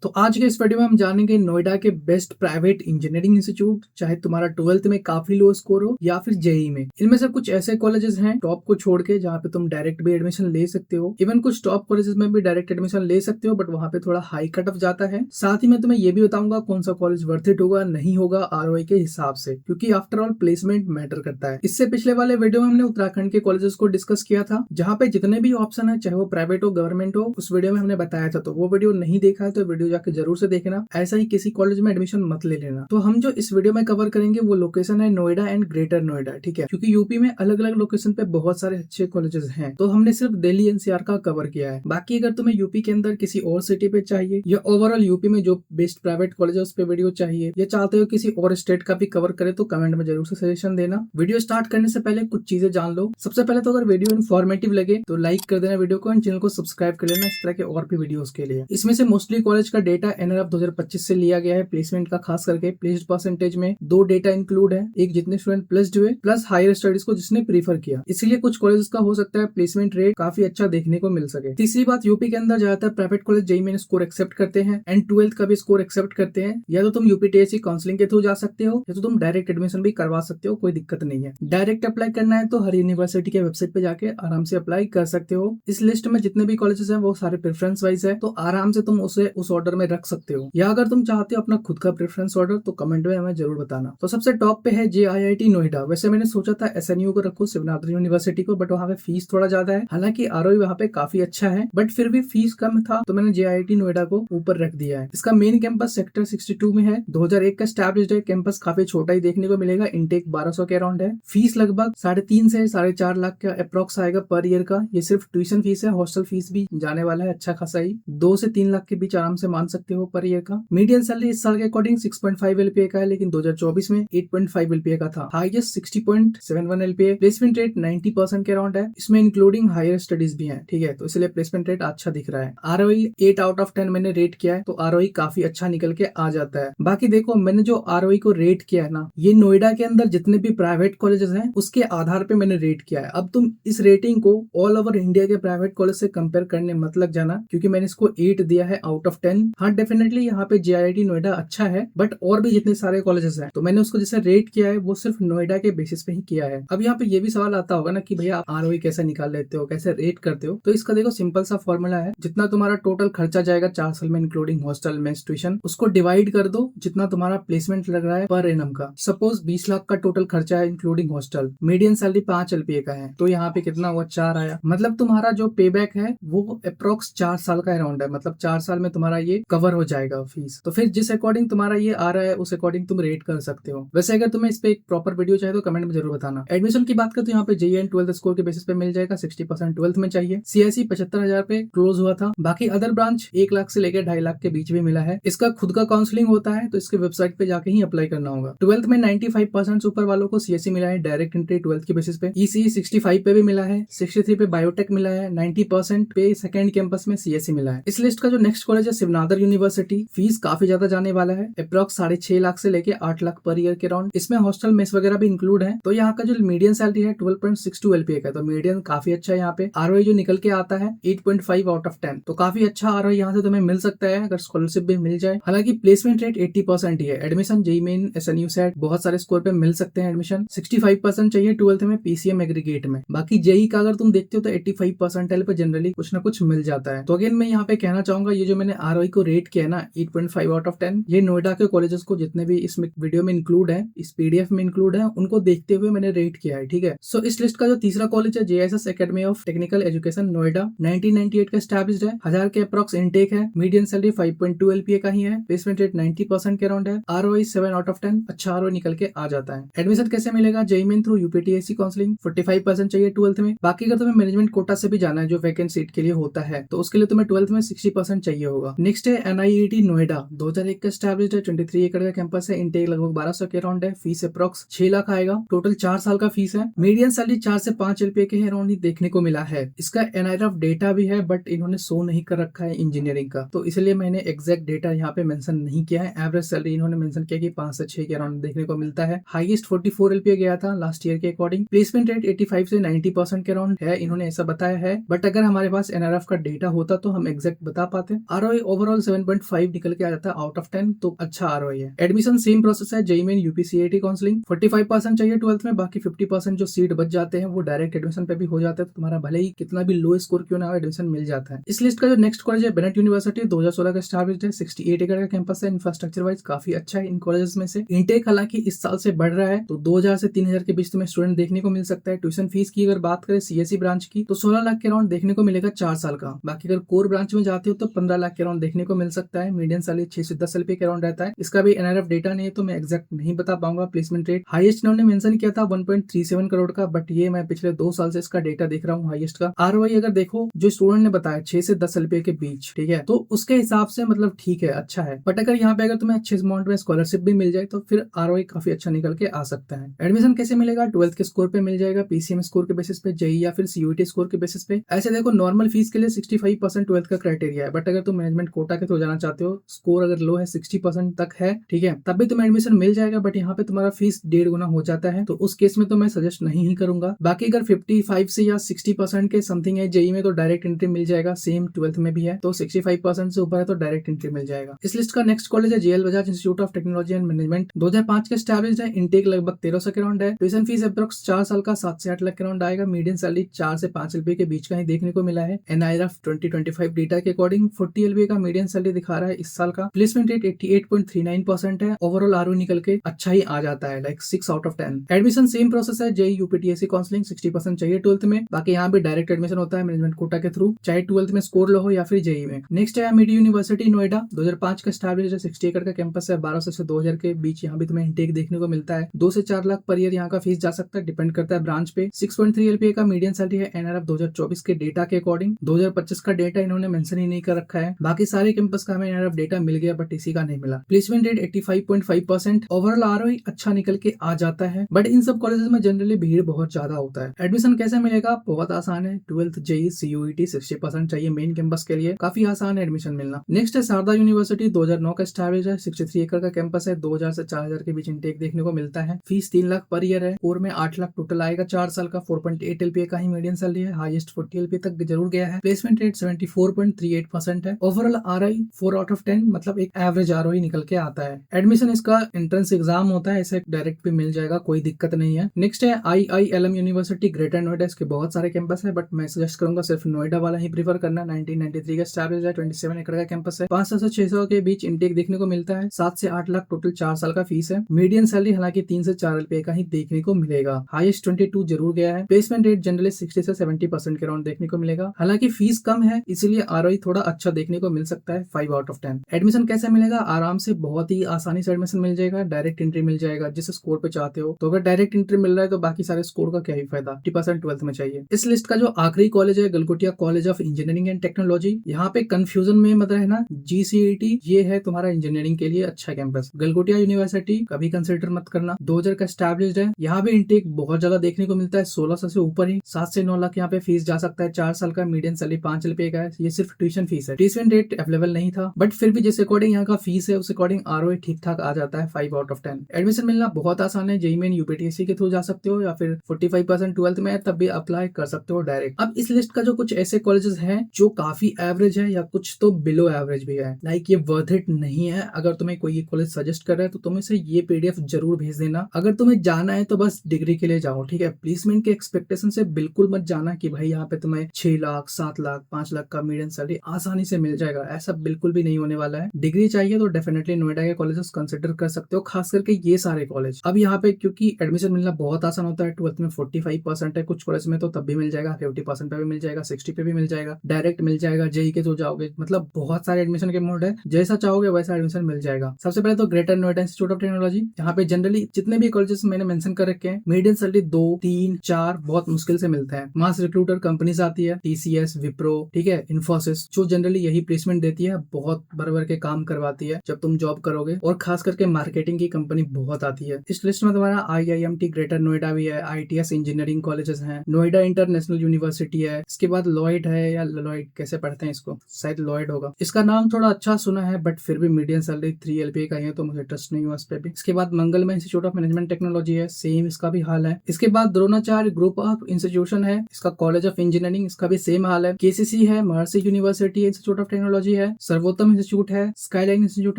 तो आज के इस वीडियो में हम जानेंगे नोएडा के बेस्ट प्राइवेट इंजीनियरिंग इंस्टीट्यूट, चाहे तुम्हारा 12th में काफी लो स्कोर हो या फिर जेई में। इनमें से कुछ ऐसे कॉलेजेस हैं टॉप को छोड़ के जहाँ पे तुम डायरेक्ट भी एडमिशन ले सकते हो। इवन कुछ टॉप कॉलेजेस में भी डायरेक्ट एडमिशन ले सकते हो, बट वहाँ पे थोड़ा हाई कट ऑफ जाता है। साथ ही मैं तुम्हें ये भी बताऊंगा कौन सा कॉलेज वर्थ इट होगा नहीं होगा आरओआई के हिसाब से, क्योंकि आफ्टर ऑल प्लेसमेंट मैटर करता है। इससे पिछले वाले वीडियो में हमने उत्तराखंड के कॉलेजेस को डिस्कस किया था, जहाँ पे जितने भी ऑप्शन है चाहे वो प्राइवेट हो गवर्नमेंट हो, उस वीडियो में हमने बताया था। तो वो वीडियो नहीं देखा है तो वीडियो जाके जरूर से देखना। ऐसा ही किसी कॉलेज में एडमिशन मत ले लेना। तो हम जो इस वीडियो में कवर करेंगे वो लोकेशन है नोएडा एंड ग्रेटर नोएडा, ठीक है, क्योंकि यूपी में अलग अलग लोकेशन पे बहुत सारे अच्छे कॉलेजेस हैं। तो हमने सिर्फ दिल्ली एनसीआर का कवर किया है। बाकी अगर तुम्हें यूपी के अंदर किसी और सिटी पे चाहिए या ओवरऑल यूपी में जो बेस्ट प्राइवेट कॉलेज है उस पे वीडियो चाहिए या चाहते हो किसी और स्टेट का भी कवर करे तो कमेंट में जरूर से सजेशन देना। वीडियो स्टार्ट करने से पहले कुछ चीजें जान लो। सबसे पहले तो अगर वीडियो इन्फॉर्मेटिव लगे तो लाइक कर देना वीडियो को एंड चैनल को सब्सक्राइब कर लेना इस तरह के और भी वीडियोस के लिए। इसमें से मोस्टली कॉलेज का डेटा एनआरएफ 2025 से लिया गया है। प्लेसमेंट का खास करके प्लेस्ड परसेंटेज में 2 डेटा इंक्लूड है, एक जितने स्टूडेंट प्लस्ड हुए प्लस हायर स्टडीज को जिसने प्रीफर किया। इसीलिए कुछ कॉलेजेस का हो सकता है प्लेसमेंट रेट काफी अच्छा देखने को मिल सके। तीसरी बात, यूपी के अंदर ज्यादातर private college JEE main score accept करते हैं एंड 12th का भी स्कोर एक्सेप्ट करते हैं। या तो तुम यूपीटीएससी काउंसलिंग के थ्रू जा सकते हो या तो तुम डायरेक्ट एडमिशन भी करवा सकते हो, कोई दिक्कत नहीं है। डायरेक्ट अप्लाई करना है तो हर यूनिवर्सिटी के वेबसाइट पे जाके आराम से अप्लाई कर सकते हो। इस लिस्ट में जितने भी कॉलेजेस हैं वो सारे प्रेफरेंस वाइज है, तो आराम से तुम उसे उस ऑर्डर में रख सकते हो। या अगर तुम चाहते हो अपना खुद का प्रेफरेंस ऑर्डर तो कमेंट में हमें जरूर बताना। तो सबसे टॉप पे है जेआईआईटी नोएडा। वैसे मैंने सोचा था एसएनयू को रखो, शिवनाथ यूनिवर्सिटी को, बट वहाँ पे फीस थोड़ा ज्यादा है। हालांकि आरओई वहाँ पे काफी अच्छा है बट फिर भी फीस कम था तो मैंने जेआईआईटी नोएडा को ऊपर रख दिया है। इसका मेन कैंपस सेक्टर 62 में है, 2001 का स्टैब्लिश्ड है। कैंपस काफी छोटा ही देखने को मिलेगा, इनटेक 1200 के अराउंड है। फीस लगभग 3.5 से 4.5 लाख का अप्रोक्स आएगा पर ईयर का। ये सिर्फ ट्यूशन फीस है, हॉस्टल फीस भी जाने वाला है अच्छा खासा ही, 2 से 3 लाख के बीच आराम से मान सकते हो पर ईयर का। मीडियन सैलरी इस साल के अकॉर्डिंग 6.5 एलपीए का है, लेकिन 2024 में 8.5 एलपीए का था। Highest 60.71 LPA. प्लेसमेंट रेट 90% के अराउंड है, इसमें इंक्लूडिंग हायर स्टडीज भी है, ठीक है, तो इसलिए प्लेसमेंट रेट अच्छा दिख रहा है। आरओई 8 आउट ऑफ 10 मैंने रेट किया है, तो आरओई काफी अच्छा निकल के आ जाता है। बाकी देखो मैंने जो आरओई को रेट किया है ना, ये नोएडा के अंदर जितने भी प्राइवेट कॉलेजेस हैं उसके आधार पे मैंने रेट किया है। अब तुम इस रेटिंग को ऑल ओवर इंडिया के प्राइवेट कॉलेज से कंपेयर करने मत लग जाना, क्योंकि मैंने इसको 8 दिया है आउट ऑफ 10। हाँ डेफिनेटली यहाँ पे जेआईआईटी नोएडा अच्छा है, बट और भी जितने सारे कॉलेजेस हैं तो मैंने उसको जैसे रेट किया है वो सिर्फ नोएडा के बेसिस पे ही किया है। अब यहाँ पे ये भी सवाल आता होगा ना कि भैया आप आरओई कैसे निकाल लेते हो, कैसे रेट करते हो? तो इसका देखो सिंपल सा फॉर्मूला है, जितना तुम्हारा टोटल खर्चा जाएगा 4 साल में इंक्लूडिंग हॉस्टल मेस ट्यूशन, उसको डिवाइड कर दो जितना तुम्हारा प्लेसमेंट लग रहा है पर एनम का। सपोज 20 लाख का टोटल खर्चा है including hostel, medium salary 5 LPA का है, तो यहाँ पे कितना हुआ 4 आया। मतलब तुम्हारा जो पे बैक है वो अप्रोक्स 4 साल का अराउंड है, मतलब 4 साल में तुम्हारा ये कवर हो जाएगा फीस। तो फिर जिस अकॉर्डिंग तुम्हारा ये आ रहा है उस अकॉर्डिंग तुम रेट कर सकते हो। वैसे अगर तुम्हें इस पे एक प्रॉपर वीडियो चाहिए तो कमेंट में जरूर बताना। एडमिशन की बात करें तो यहाँ पे जेईई एंड 12th स्कोर के बेसिस पे मिल जाएगा। 60% 12th में चाहिए। सीआईसी 75,000 पे क्लोज हुआ था। बाकी अदर ब्रांच 1 लाख से लेकर 2.5 लाख के बीच भी मिला है। इसका खुद का काउंसलिंग होता है तो इसके वेबसाइट पे जाके ही अप्लाई करना होगा। 12th में 95% ऊपर वालों को सीएससी मिला है डायरेक्ट एंट्री 12th के बेसिस पे। ईसीई 65 पे भी मिला है, 63 पे बायोटेक मिला है, 90% पे सेकेंड कैंपस में सीएससी मिला है। इस लिस्ट का जो नेक्स्ट कॉलेज है शिवनाथ यूनिवर्सिटी, फीस काफी ज्यादा जाने वाला है, अप्रोक्स 6.5 लाख से लेके 8 लाख पर ईयर के अराउंड। इसमें हॉस्टल मेस वगैरह भी इंक्लूड है। तो यहाँ का जो मीडियन सैलरी है 12.62 एलपीए का, तो मीडियन काफी अच्छा है। यहाँ पे आरओई जो निकल के आता है 8.5 आउट ऑफ 10, तो काफी अच्छा आरओई यहाँ से तुम्हें मिल सकता है अगर स्कॉलरशिप भी मिल जाए। हालांकि प्लेसमेंट रेट 80% ही है। एडमिशन जेईई मेन एसएनयू सेट बहुत सारे स्कोर पे मिल सकते हैं एडमिशन। 65% चाहिए 12th में पीसीएम एग्रीगेट में। बाकी जेईई का अगर तुम देखते हो तो 85 परसेंटाइल पे जनरली कुछ ना कुछ मिल जाता है। तो अगेन मैं यहाँ पे कहना चाहूंगा ये जो मैंने आरओई को रेट किया है ना 8.5 आउट ऑफ 10, ये नोएडा के कॉलेजेस को जितने भी इस वीडियो में इंक्लूड है, इस पीडीएफ में इंक्लूड है, उनको देखते हुए मैंने रेट किया है, ठीक है। सो इस लिस्ट का जो तीसरा कॉलेज है JSS academy of technical education Noida, 1998 का स्टैब्लिश्ड है, 1000 के अप्रॉक्स इनटेक है, मीडियम सैलरी 5.2 एलपीए का ही है, प्लेसमेंट रेट 90% के अराउंड है, आरओई 7 आउट ऑफ 10, अच्छा आरओई निकल के आ जाता है। एडमिशन कैसे मिलेगा? जेईई मेन थ्रू यूपीटीएससी काउंसलिंग, 45% चाहिए 12th में। बाकी अगर तुम्हें मैनेजमेंट कोटा से भी जाना है जो वैकेंट सीट के लिए होता है तो उसके लिए तुम्हें 12th में 60% चाहिए होगा। नेक्स्ट है एनआईईटी नोएडा, 2001 का स्टैब्लिश्ड है, 23 एकड़ का कैंपस है, इनटेक लगभग 1200 के अराउंड है, फीस अप्रॉक्स 6 लाख आएगा, टोटल 4 साल का फीस है, मीडियम सैलरी 4 से 5 एलपीए के अराउंड ही देखने को मिला है। इसका एनआईआरएफ डेटा भी है बट इन्होंने शो नहीं कर रखा है इंजीनियरिंग का, तो इसलिए मैंने एग्जैक्ट डेटा यहाँ पे मेंशन नहीं किया है। एवरेज सैलरी इन्होंने मेंशन किया कि 5 से 6 के अराउंड देखने को मिलता है। हाईएस्ट 44 एलपीए गया था लास्ट ईयर के अकॉर्डिंग। प्लेसमेंट रेट 85 से 90% के अराउंड है, इन्होंने ऐसा बताया है। बट अगर हमारे पास एनआरएफ का डेटा होता तो हम एग्जैक्ट बता पाते। आरओई ओवरऑल ओवरऑल 7.5 निकल के आ जाता है आउट ऑफ 10, तो अच्छा आरओआई है। एडमिशन सेम प्रोसेस है, जेईई मेन यूपीसीएटी काउंसलिंग 45% चाहिए 12th में, बाकी 50% जो सीट बच जाते हैं वो डायरेक्ट एडमिशन पे भी हो जाता है, तो तुम्हारा भले ही कितना भी लो स्कोर क्यों ना हो एडमिशन मिल जाता है। इस लिस्ट का जो नेक्स्ट कॉलेज है बेनेट यूनिवर्सिटी 2016 का एस्टैब्लिश्ड है, 68 एकड़ का कैंपस है, इंफ्रास्ट्रक्चर वाइज काफी अच्छा है इन कॉलेजेस में से। इनटेक हालांकि इस साल से बढ़ रहा है, तो 2000 से 3000 के बीच तुम्हें स्टूडेंट देखने को मिल सकता है। ट्यूशन फीस की अगर बात करें सीएससी ब्रांच की तो 16 लाख के अराउंड देखने को मिलेगा 4 साल का। बाकी अगर कोर ब्रांच में जाते हो तो 15 लाख के अराउंड देखने को मिल सकता है। मीडियम सैलरी 6 से 10 रुपए के अराउंड रहता है। इसका भी एनआरएफ डेटा नहीं है तो मैं एग्जैक्ट नहीं बता पाऊंगा। प्लेसमेंट रेट हाईएस्ट इन्होंने मेंशन किया था 1.37 करोड़ का, बट ये मैं पिछले 2 साल से इसका डेटा देख रहा हूँ हाईएस्ट का। आरओआई अगर देखो जो स्टूडेंट ने बताया 6 से 10 रुपए के बीच, ठीक है, तो उसके हिसाब से मतलब ठीक है, अच्छा है। बट अगर यहाँ पे अगर तुम्हें अच्छे अमाउंट में स्कॉलरशिप भी मिल जाए तो फिर आरओआई काफी अच्छा निकल के आ सकता है। एडमिशन कैसे मिलेगा? 12th के स्कोर पे मिल जाएगा, पीसीएम स्कोर के बेसिस पे, जेईई या फिर सीयूईटी स्कोर के बेसिस पे। ऐसे देखो नॉर्मल फीस के लिए 65% 12th का क्राइटेरिया है, बट अगर तुम मैनेजमेंट कोटा के थ्रू जाना चाहते हो, स्कोर अगर लो है 60% तक है, ठीक है, तब भी तुम्हें एडमिशन मिल जाएगा। बट यहाँ पे तुम्हारा फीस 1.5 गुना हो जाता है, तो उस केस में तो मैं सजेस्ट नहीं ही करूंगा। बाकी अगर 55 से या 60% के समथिंग है जेईई में तो डायरेक्ट एंट्री मिल जाएगा, सेम 12th में भी है, तो 65% से ऊपर है तो डायरेक्ट एंट्री मिल जाएगा। इस लिस्ट का नेक्स्ट कॉलेज है JL Bajaj institute of technology and management, 2005 के एस्टैब्लिश्ड है। इनटेक लगभग 1300 के अराउंड है। ट्यूशन फीस अप्रोक्स 4 साल का 7 से 8 लाख के अराउंड आएगा। मीडियम सैलरी 4 से 5 LPA के बीच का ही देखने को मिला है। एनआईआरएफ 2025 डेटा के अकॉर्डिंग 40 LPA का मीडियम सैलरी दिखा रहा है इस साल का। प्लेसमेंट रेट 88.39% है। ओवरऑल आरओ निकल के अच्छा ही आ जाता है, like 6 out of 10। Admission same process है, जेईई यूपीटीएससी काउंसलिंग 60% चाहिए 12th में। बाकी यहाँ भी डायरेक्ट एडमिशन होता है मैनेजमेंट कोटा के थ्रू, चाहे 12th में स्कोर लो हो या फिर जेईई में। नेक्स्ट है एमिटी यूनिवर्सिटी नोएडा, 2005 का एस्टैब्लिश्ड है, 60 एकड़ का कैंपस है, 1200 से 2000 के बीच यहाँ भी तुम्हें इंटेक देखने को मिलता है। 2 से 4 लाख पर ईयर यहाँ का फीस जा सकता है, डिपेंड करता है ब्रांच पे। 6.3 LPA का मीडियम सैलरी है एनआरएफ 2024 के डेटा के अकॉर्डिंग। 2025 का डेटा इन्होंने मेंशन ही नहीं कर रखा है। बाकी सारे कैंपस का हमें एनआरएफ डेटा मिल गया, बट इसी का नहीं मिला। Placement rate 85.5%। ओवरऑल आरओआई अच्छा निकल के आ जाता है, बट इन सब कॉलेजेस में जनरली भीड़ बहुत ज्यादा होता है। एडमिशन कैसे मिलेगा? बहुत आसान है, 12th जेईई सीयूईटी 60% चाहिए मेन कैंपस के लिए, काफी आसान है एडमिशन मिलना। नेक्स्ट है शारदा यूनिवर्सिटी, 2009 का एस्टैब्लिश्ड है, 63 एकड़ का कैंपस है, 2000 से 4000 के बीच इंटेक देखने को मिलता है। फीस 3 लाख पर ईयर है, कोर में 8 लाख टोटल आएगा 4 साल का। 4.8 LPA का ही मीडियम सैलरी है, हाईएस्ट 40 LPA तक जरूर गया है। प्लेसमेंट रेट 74.38% है। ओवरऑल आरआई 4 आउट ऑफ 10, मतलब एक एवरेज आरओआई निकल के आता है। एडमिशन इसका एंट्रेंस एग्जाम होता है, इसे डायरेक्ट भी मिल जाएगा, कोई दिक्कत नहीं है। नेक्स्ट है IILM यूनिवर्सिटी ग्रेटर नोएडा, इसके बहुत सारे कैंपस है, बट मैं सजेस्ट करूंगा सिर्फ नोएडा वाला ही प्रीफर करना। 1993 का एस्टैब्लिश्ड है, 27 एकड़ का कैंपस है, 500 से 600 के बीच इंटेक देखने को मिलता है। 7 से 8 लाख टोटल 4 साल का फीस है। मीडियम सैलरी हालांकि 3 से 4 LPA का ही देखने को मिलेगा, हाईएस्ट 22 जरूर गया है। प्लेसमेंट रेट जनरली 60 से 70% के अराउंड देखने को मिलेगा। हालांकि फीस कम है, इसीलिए आरओआई थोड़ा अच्छा देखने को मिल सकता है, 5 आउट ऑफ 10। एडमिशन कैसे मिलेगा? आराम से बहुत ही आसानी से एडमिशन मिल जाएगा, डायरेक्ट एंट्री मिल जाएगा जिस स्कोर पे चाहते हो। तो अगर डायरेक्ट एंट्री मिल रहा है तो बाकी सारे स्कोर का क्या ही फायदा, 50% 12th में चाहिए। इस लिस्ट का जो आखिरी कॉलेज है Galgotia college of engineering and technology, यहाँ पे कंफ्यूजन में मत रहना, GCET ये है तुम्हारा इंजीनियरिंग के लिए अच्छा कैंपस। गलगोटिया यूनिवर्सिटी कभी कंसिडर मत करना, 2000 का एस्टैब्लिश्ड है। यहाँ भी इंटेक बहुत ज्यादा देखने को मिलता है, 1600 से ऊपर ही, 7 से 9 लाख यहाँ पे फीस जा सकता है। 4 साल का मीडियम सैलरी 5 LPA का है। ये सिर्फ ट्यूशन फीस है, ट्यूशन रेट अवेलेबल नहीं था, बट फिर भी जिस अकॉर्डिंग यहाँ का फीस है उस अकॉर्डिंग आरओआई ठीक ठाक आ जाता है, 5 आउट ऑफ 10। एडमिशन मिलना बहुत आसान है, जेईई मेन यूपीटीएससी के थ्रू जा सकते हो, या फिर 45% 12th में है तब भी अप्लाई कर सकते हो डायरेक्ट। अब इस लिस्ट का जो कुछ ऐसे कॉलेजेस हैं जो काफी एवरेज है या कुछ तो बिलो एवरेज भी है, लाइक ये वर्थ इट नहीं है। अगर तुम्हें कोई ये कॉलेज सजेस्ट कर रहा है तो तुम इसे ये PDF जरूर भेज देना। अगर तुम्हें जाना है तो बस डिग्री के लिए जाओ, ठीक है। प्लेसमेंट के एक्सपेक्टेशन से बिल्कुल मत जाना कि भाई यहाँ पे तुम्हें 6 लाख 7 लाख 5 लाख का मीडियम सैलरी आसानी से मिल जाएगा, ऐसा बिल्कुल भी नहीं होने वाला है। डिग्री चाहिए तो डेफिनेटली नोएडा के कॉलेजेस कंसिडर कर सकते हो, खास करके ये सारे कॉलेज। अब यहाँ पे क्योंकि एडमिशन मिलना बहुत आसान होता है, 12th में 45% है, कुछ कॉलेज में तो तब भी मिल जाएगा, 50% पे भी मिल जाएगा, 60 पे भी मिल जाएगा, डायरेक्ट मिल जाएगा, जेईई के थ्रू जाओगे, मतलब बहुत सारे एडमिशन के मोड है, जैसा चाहोगे वैसा एडमिशन मिल जाएगा। सबसे पहले तो greater Noida institute of technology, यहाँ पे जनरली जितने भी कॉलेजेस मैंने मेंशन कर रखे हैं, मीडियम सैलरी 2, 3, 4 बहुत मुश्किल से मिलता है। मास रिक्रूटर कंपनीज आती है, TCS, विप्रो, ठीक है, इन्फोसिस, जो जनरली यही प्लेसमेंट देती है, बहुत भर के काम करवाती है जब तुम जॉब करोगे, और खास करके मार्केटिंग की कंपनी बहुत आती है। इस लिस्ट में तुम्हारा IIMT ग्रेटर नोएडा भी है, ITS इंजीनियरिंग कॉलेजेस हैं, नोएडा इंटरनेशनल यूनिवर्सिटी है, इसके बाद लॉयड है, या लॉयड कैसे पढ़ते हैं इसको, शायद लॉयड होगा, इसका नाम थोड़ा अच्छा सुना है, बट फिर भी मीडियम सैलरी 3 LPA का है तो मुझे ट्रस्ट नहीं हुआ इस पे भी। इसके बाद मंगलमय इंस्टीट्यूट ऑफ मैनेजमेंट टेक्नोलॉजी है, सेम इसका भी हाल है। इसके बाद द्रोणाचार्य ग्रुप ऑफ इंस्टीट्यूशन है, इसका कॉलेज ऑफ इंजीनियरिंग, इसका भी सेम हाल है। KCC है, महर्षि यूनिवर्सिटी इंस्टीट्यूट ऑफ टेक्नोलॉजी है, सर्वोत्तम इंस्टीट्यूट है, स्काईलाइन इंस्टीट्यूट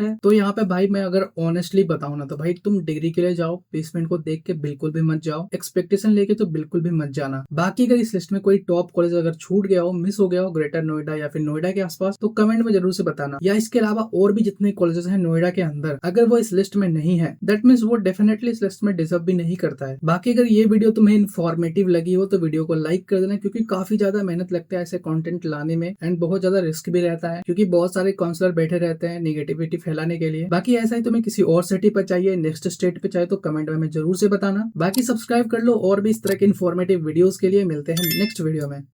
है। तो यहाँ पे भाई मैं अगर ऑनेस्टली बताऊं ना तो भाई तुम डिग्री के लिए जाओ, प्लेसमेंट को देख के बिल्कुल भी मत जाओ, एक्सपेक्टेशन लेके तो बिल्कुल भी मत जाना। बाकी अगर इस लिस्ट में कोई टॉप कॉलेज अगर छूट गया हो, मिस हो गया हो ग्रेटर नोएडा या फिर नोएडा के आसपास, तो कमेंट में जरूर से बताना। या इसके अलावा और भी जितने कॉलेजेस हैं नोएडा के अंदर, अगर वो इस लिस्ट में नहीं है, दैट मीन्स वो डेफिनेटली इस लिस्ट में डिजर्व भी नहीं करता है। बाकी अगर ये वीडियो तुम्हें इन्फॉर्मेटिव लगी हो तो वीडियो को लाइक कर देना, क्योंकि काफी ज्यादा मेहनत लगता है ऐसे कंटेंट लाने में एंड बहुत ज्यादा रिस्क भी रहता है, क्योंकि बहुत सारे काउंसलर बैठे रहते हैं निगेटिविटी फैलाने के लिए। बाकी ऐसा ही तुम्हें किसी और सिटी पर चाहिए, नेक्स्ट स्टेट पे चाहिए, तो कमेंट में जरूर से बताना। बाकी सब्सक्राइब कर लो और भी इस तरह के इन्फॉर्मेटिव वीडियोस के लिए। मिलते हैं नेक्स्ट वीडियो में।